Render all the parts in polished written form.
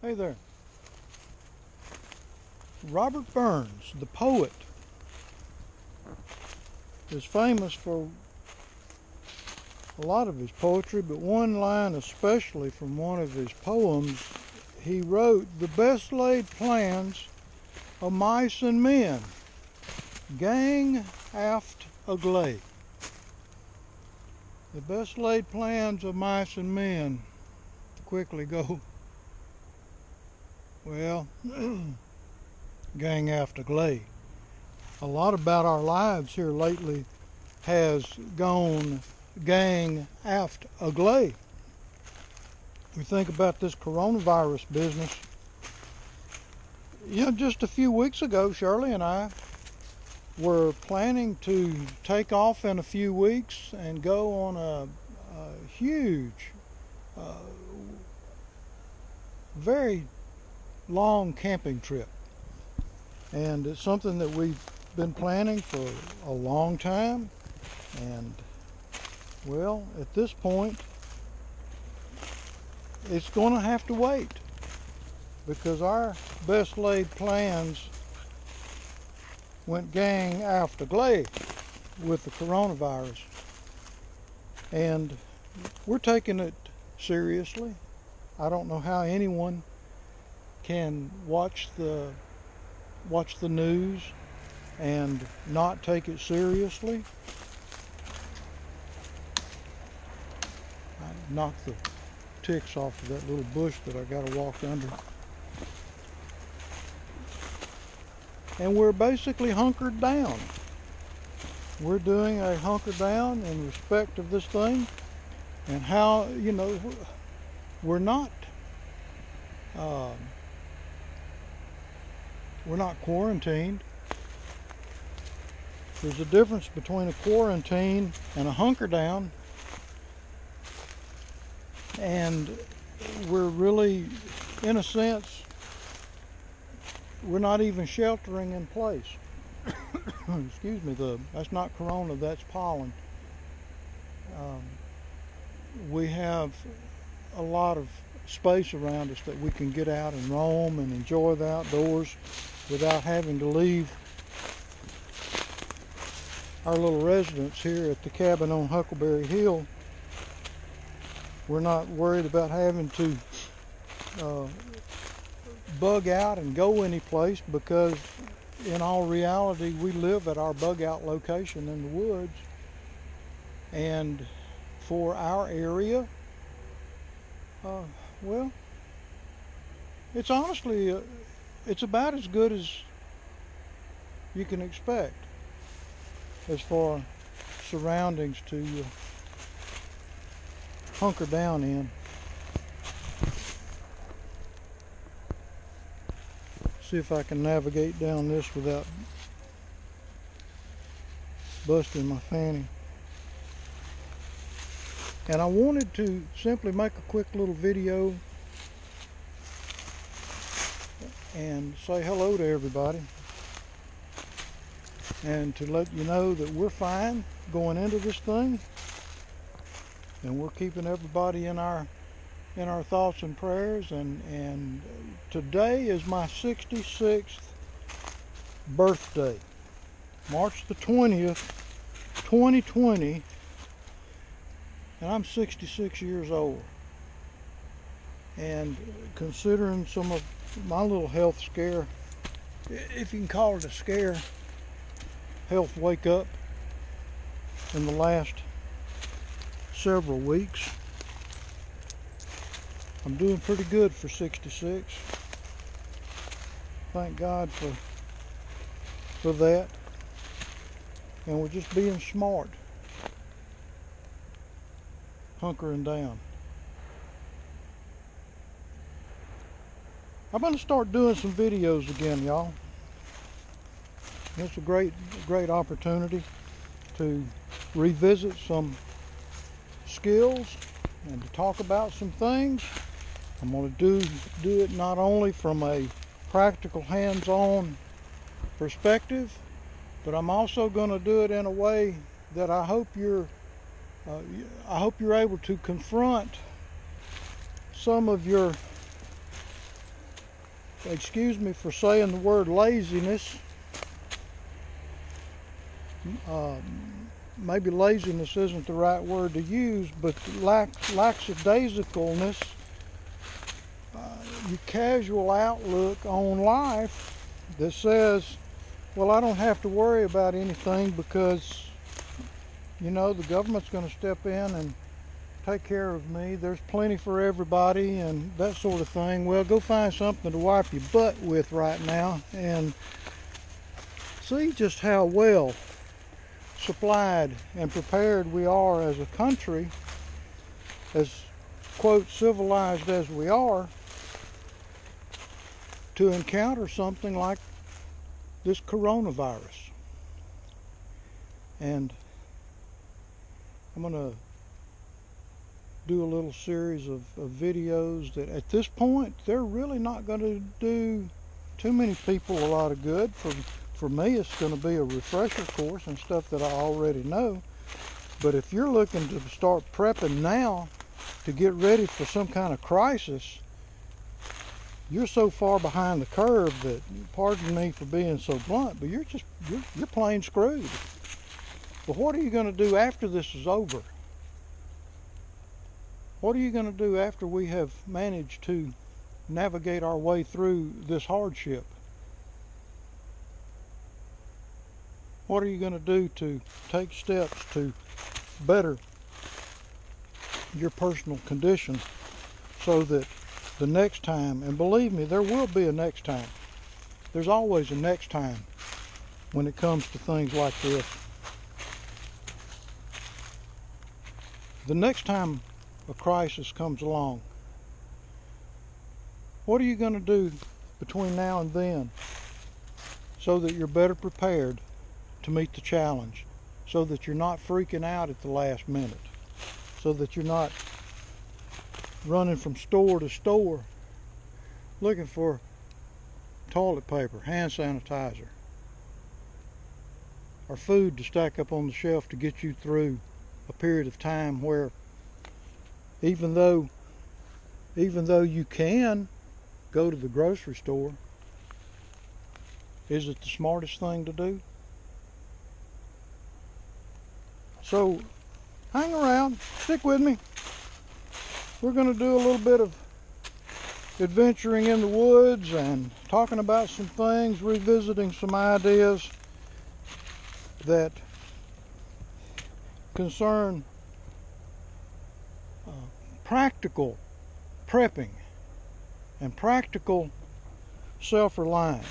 Hey there. Robert Burns, the poet, is famous for a lot of his poetry, but one line especially from one of his poems. He wrote, "The best laid plans of mice and men gang aft agley." The best laid plans of mice and men quickly go, well, gang aft agley. A lot about our lives here lately has gone gang aft agley. We think about this coronavirus business. Just a few weeks ago, Shirley and I were planning to take off in a few weeks and go on a huge, very long camping trip. And it's something that we've been planning for a long time. And, well, at this point, it's going to have to wait, because our best laid plans went gang aft agley with the coronavirus. And we're taking it seriously. I don't know how anyone can watch the news and not take it seriously. I knocked the ticks off of that little bush that I got to walk under. And we're basically hunkered down. We're doing a hunker down in respect of this thing, and how, we're not quarantined. There's a difference between a quarantine and a hunker down, and we're really, in a sense, we're not even sheltering in place. Excuse me, that's not corona, that's pollen. We have a lot of space around us that we can get out and roam and enjoy the outdoors without having to leave our little residence here at the cabin on Huckleberry Hill. We're not worried about having to bug out and go any place, because in all reality we live at our bug out location in the woods. And for our area, well, it's honestly it's about as good as you can expect as far surroundings to hunker down in. See if I can navigate down this without busting my fanny. And I wanted to simply make a quick little video and say hello to everybody, and to let you know that we're fine going into this thing, and we're keeping everybody in our thoughts and prayers. And today is my 66th birthday, March the 20th, 2020, and I'm 66 years old. And considering some of my little health scare, if you can call it a scare, health wake up in the last several weeks, I'm doing pretty good for 66. Thank God for that. And we're just being smart, hunkering down. I'm going to start doing some videos again, y'all. It's a great opportunity to revisit some skills and to talk about some things. I'm going to do it not only from a practical, hands-on perspective, but I'm also going to do it in a way that I hope you're able to confront some of your excuse me for saying the word laziness. Maybe laziness isn't the right word to use, but lackadaisicalness, your casual outlook on life that says, well, I don't have to worry about anything because, you know, the government's going to step in and take care of me. There's plenty for everybody and that sort of thing. Well, go find something to wipe your butt with right now and see just how well supplied and prepared we are as a country, as quote civilized as we are, to encounter something like this coronavirus. And I'm going to do a little series of videos that at this point they're really not going to do too many people a lot of good. For me, it's going to be a refresher course and stuff that I already know. But if you're looking to start prepping now to get ready for some kind of crisis, you're so far behind the curve that, pardon me for being so blunt, but you're plain screwed. But what are you going to do after this is over? What are you going to do after we have managed to navigate our way through this hardship? What are you going to do to take steps to better your personal condition so that the next time, and believe me, there will be a next time. There's always a next time when it comes to things like this. The next time a crisis comes along, what are you going to do between now and then so that you're better prepared to meet the challenge, so that you're not freaking out at the last minute, so that you're not running from store to store looking for toilet paper, hand sanitizer, or food to stack up on the shelf to get you through a period of time where even though you can go to the grocery store, is it the smartest thing to do? So hang around, stick with me. We're going to do a little bit of adventuring in the woods and talking about some things, revisiting some ideas that concern practical prepping and practical self-reliance.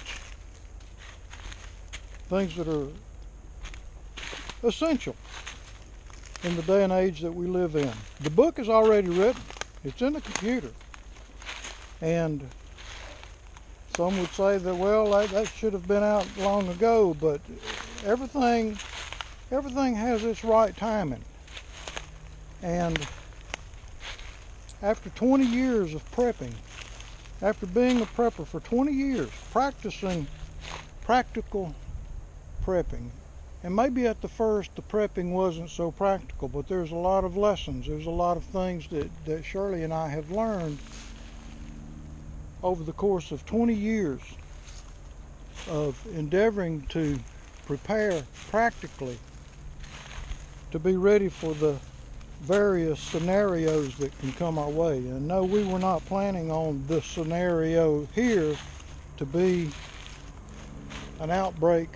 Things that are essential in the day and age that we live in. The book is already written. It's in the computer. And some would say that, well, that should have been out long ago, but everything has its right timing. And after 20 years of prepping, after being a prepper for 20 years, practicing practical prepping, and maybe at the first the prepping wasn't so practical, but there's a lot of lessons, there's a lot of things that Shirley and I have learned over the course of 20 years of endeavoring to prepare practically to be ready for the various scenarios that can come our way. And no, we were not planning on this scenario here to be an outbreak,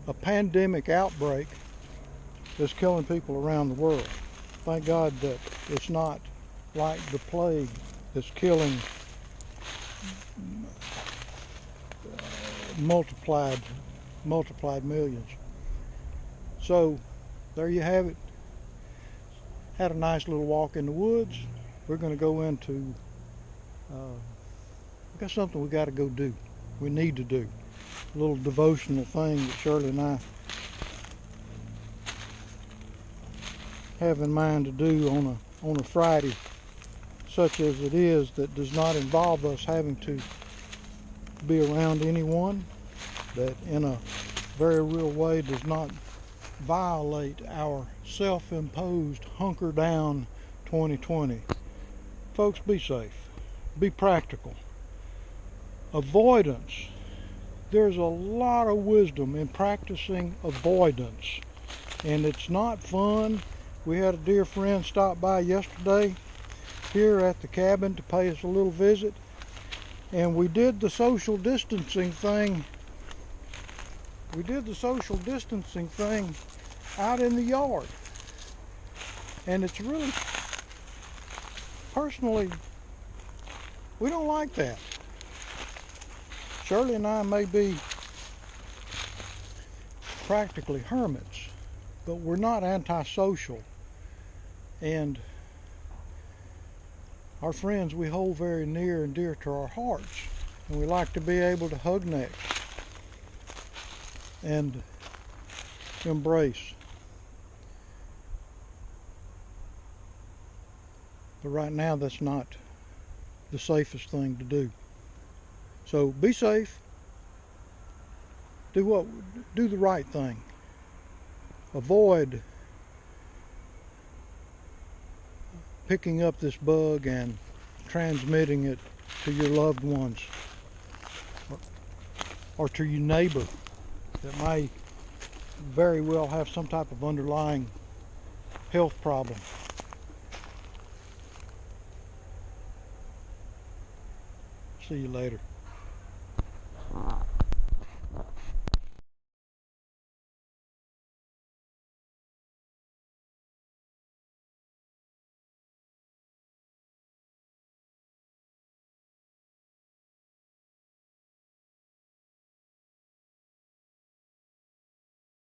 a pandemic outbreak that's killing people around the world. Thank God that it's not like the plague that's killing multiplied millions. So there you have it. Had a nice little walk in the woods. We're going to go into we got something we got to go do. We need to do a little devotional thing that Shirley and I have in mind to do on a Friday, such as it is, that does not involve us having to be around anyone, that in a very real way does not violate our self-imposed Hunker Down 2020. Folks, be safe, be practical, avoidance. There's a lot of wisdom in practicing avoidance, and it's not fun. We had a dear friend stop by yesterday here at the cabin to pay us a little visit, and we did the social distancing thing. We did the social distancing thing out in the yard, and it's really, personally, we don't like that. Shirley and I may be practically hermits, but we're not antisocial. And our friends we hold very near and dear to our hearts. And we like to be able to hug necks and embrace. But right now that's not the safest thing to do. So be safe. Do the right thing. Avoid picking up this bug and transmitting it to your loved ones or to your neighbor that may very well have some type of underlying health problem. See you later.